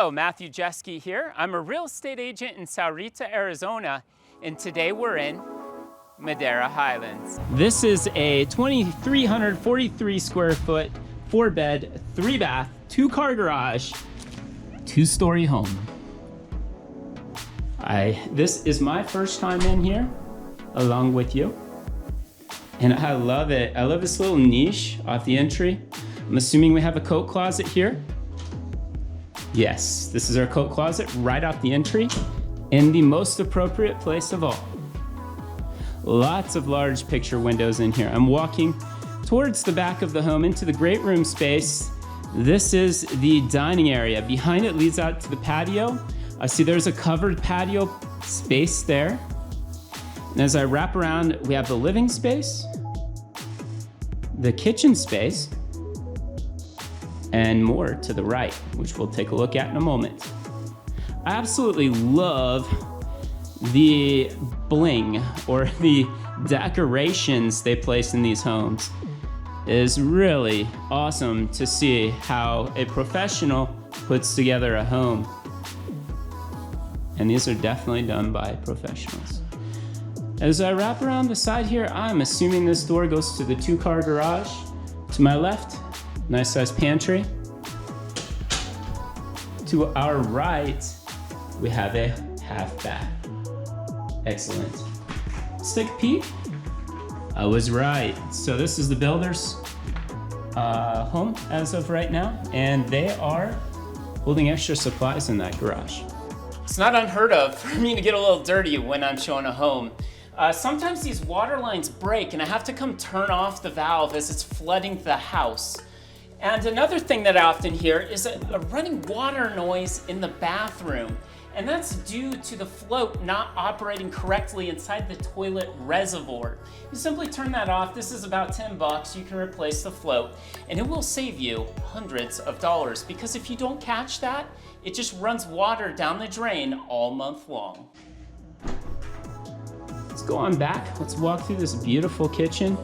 Hello, Matthew Jeske here. I'm a real estate agent in Sahuarita, Arizona, and today we're in Madera Highlands. This is a 2,343 square foot, 4-bed, 3-bath, 2-car garage, 2-story home. This is my first time in here, along with you, and I love it. I love this little niche off the entry. I'm assuming we have a coat closet here. Yes, this is our coat closet right off the entry in the most appropriate place of all. Lots of large picture windows in here. I'm walking towards the back of the home into the great room space. This is the dining area. Behind it leads out to the patio. I see there's a covered patio space there. And as I wrap around, we have the living space, the kitchen space, and more to the right, which we'll take a look at in a moment. I absolutely love the bling or the decorations they place in these homes. It is really awesome to see how a professional puts together a home. And these are definitely done by professionals. As I wrap around the side here, I'm assuming this door goes to the 2-car garage. To my left, nice sized pantry. To our right, we have a half bath. Excellent. Let's take a peek. I was right. So this is the builder's home as of right now, and they are holding extra supplies in that garage. It's not unheard of for me to get a little dirty when I'm showing a home. Sometimes these water lines break and I have to come turn off the valve as it's flooding the house. And another thing that I often hear is a running water noise in the bathroom. And that's due to the float not operating correctly inside the toilet reservoir. You simply turn that off. This is about $10. You can replace the float and it will save you hundreds of dollars, because if you don't catch that, it just runs water down the drain all month long. Let's go on back. Let's walk through this beautiful kitchen.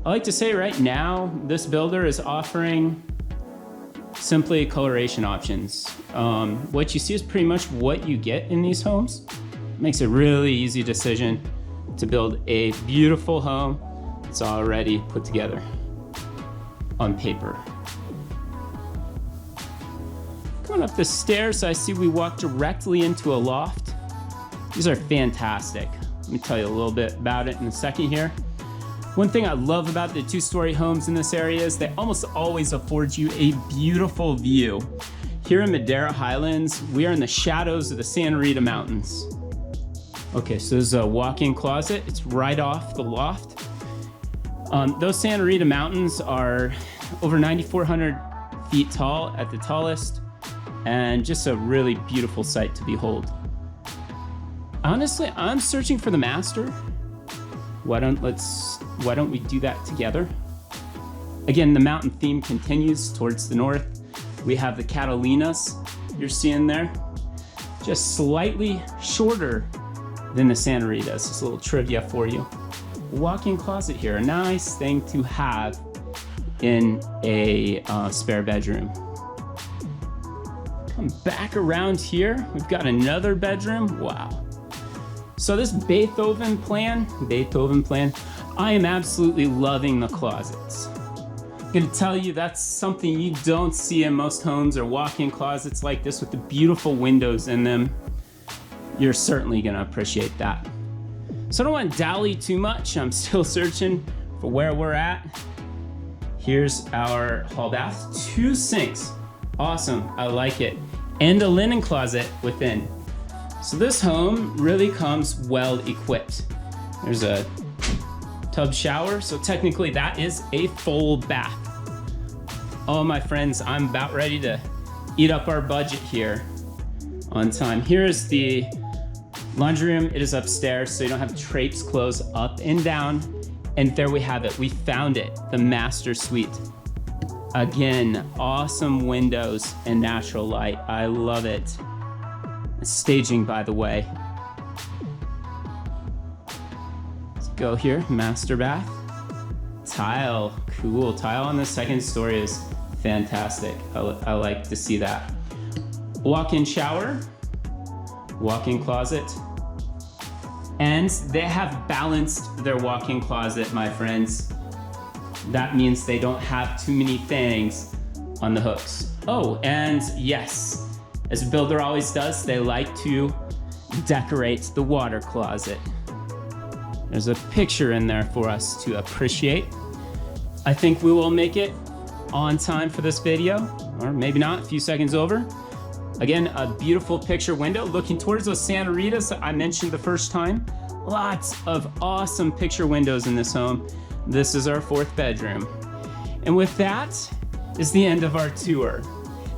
I like to say right now, this builder is offering simply coloration options. What you see is pretty much what you get in these homes. It makes a really easy decision to build a beautiful home that's already put together on paper. Coming up the stairs, I see we walk directly into a loft. These are fantastic. Let me tell you a little bit about it in a second here. One thing I love about the 2-story homes in this area is they almost always afford you a beautiful view. Here in Madera Highlands, we are in the shadows of the Sahuarita Mountains. Okay, so there's a walk-in closet. It's right off the loft. Those Sahuarita Mountains are over 9,400 feet tall at the tallest, and just a really beautiful sight to behold. Honestly, I'm searching for the master. Why don't we do that together? Again, the mountain theme continues towards the north. We have the Catalinas you're seeing there, just slightly shorter than the Sahuaritas. Just a little trivia for you. Walk-in closet here, a nice thing to have in a spare bedroom. Come back around here, we've got another bedroom. Wow. So this Beethoven plan, I am absolutely loving the closets. I'm gonna tell you, that's something you don't see in most homes, or walk-in closets like this with the beautiful windows in them. You're certainly gonna appreciate that. So I don't want to dally too much. I'm still searching for where we're at. Here's our hall bath, 2 sinks. Awesome, I like it. And a linen closet within. So this home really comes well equipped. There's a tub shower, so technically that is a full bath. Oh my friends, I'm about ready to eat up our budget here on time. Here's the laundry room. It is upstairs, so you don't have drapes close up and down. And there we have it, we found it, the master suite. Again, awesome windows and natural light, I love it. Staging, by the way. Let's go here, master bath. Tile, cool. Tile on the second story is fantastic. I like to see that. Walk-in shower, walk-in closet, and they have balanced their walk-in closet, my friends. That means they don't have too many things on the hooks. Oh, and yes, as a builder always does, they like to decorate the water closet. There's a picture in there for us to appreciate. I think we will make it on time for this video, or maybe not, a few seconds over. Again, a beautiful picture window looking towards those Sahuaritas I mentioned the first time. Lots of awesome picture windows in this home. This is our 4th bedroom. And with that is the end of our tour.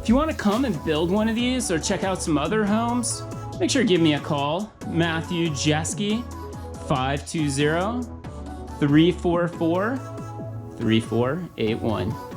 If you want to come and build one of these or check out some other homes, make sure to give me a call. Matthew Jeske, 520-344-3481.